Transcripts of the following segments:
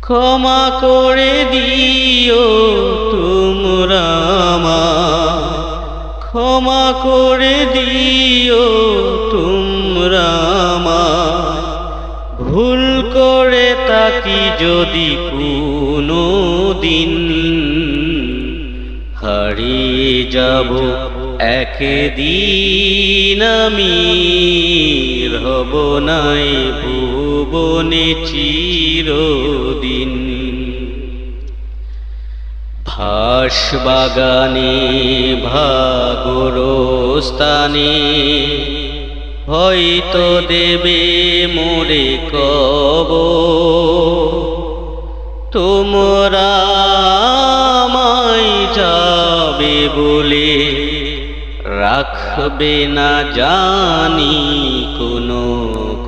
ক্ষমা করে দিও তোমরা আমায়, ক্ষমা করে দিও তোমরা আমায়। ভুল করে তাকি যদি কোনো দিন, হারিয়ে যাব একদিন আমি, রব নাই ভুবনে চিরদিন। ভাসবাগানে ভাগরস্থানে হয়তো দেবে মোরে কবর, তোমরা আমায় যাবে বলে রাখবে না জানি কোনো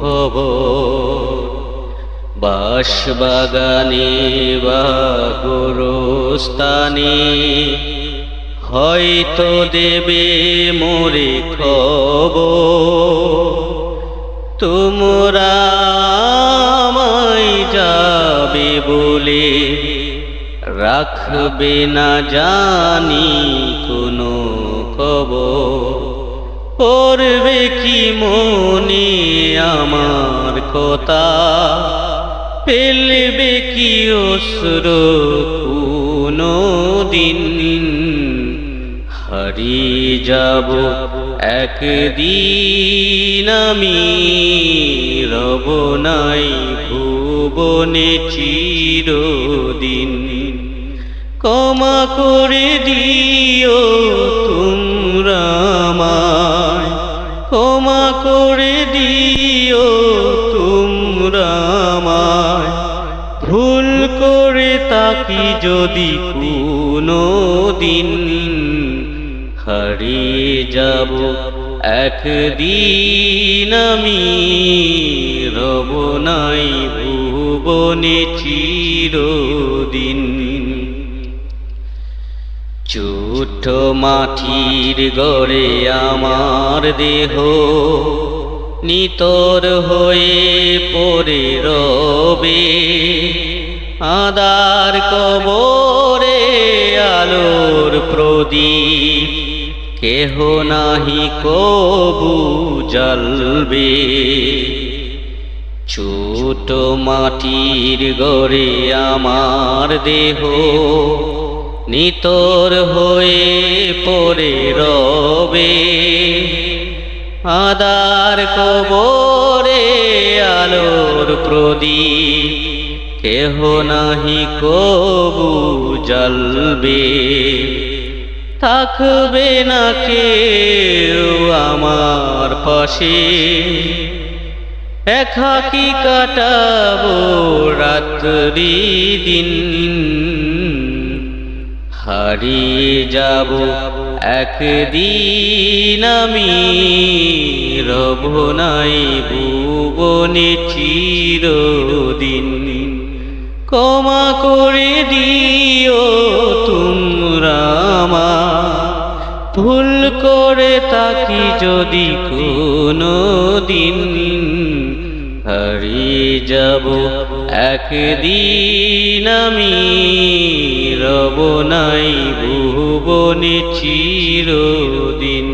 খবর। বাঁশবাগানে বা গোরস্থানে হয়তো দেবে মোরে খবর, তোমরা আমায় যাবে বলে রাখবে না জানি কোনো খবর। পড়বে কি মনে আমার কথা, ফেলবে কি অশ্রু কোনো দিন, হারিয়ে যাব একদিন আমি, রব নাই ভুবনে চিরদিন। ক্ষমা করে দিও তোমরা আমায়, ক্ষমা করে দিও তোমরা আমায়। ভুল করে তাকি যদি কোনো দিন, হারিয়ে যাব একদিন আমি, রব নাই ভুবনে চিরদিন। ছোট মাটির গড়ে আমার দেহ নিতর হয়ে পড়ে রবে, আঁধার কবরে আলোর প্রদীপ কেহ নাহি কবু জ্বলবে। ছোট মাটির গড়ে আমার দেহ নিতর হয়ে পড়ে রবে, আঁধার কবরে আলোর প্রদীপ কেহ নাহি কবু জ্বলবে। থাকবে না কেউ আমার পাশে, একাকী কাটাবো রাত্রি দিন, হারিয়ে যাব একদিন আমি, রব নাই ভুবনে চিরদিন। ক্ষমা করে দিও তোমরা আমায়, ভুল করে তাকি যদি কোনো দিন, হারিয়ে যাব একদিন আমি, রব নাই ভুবনে চিরদিন।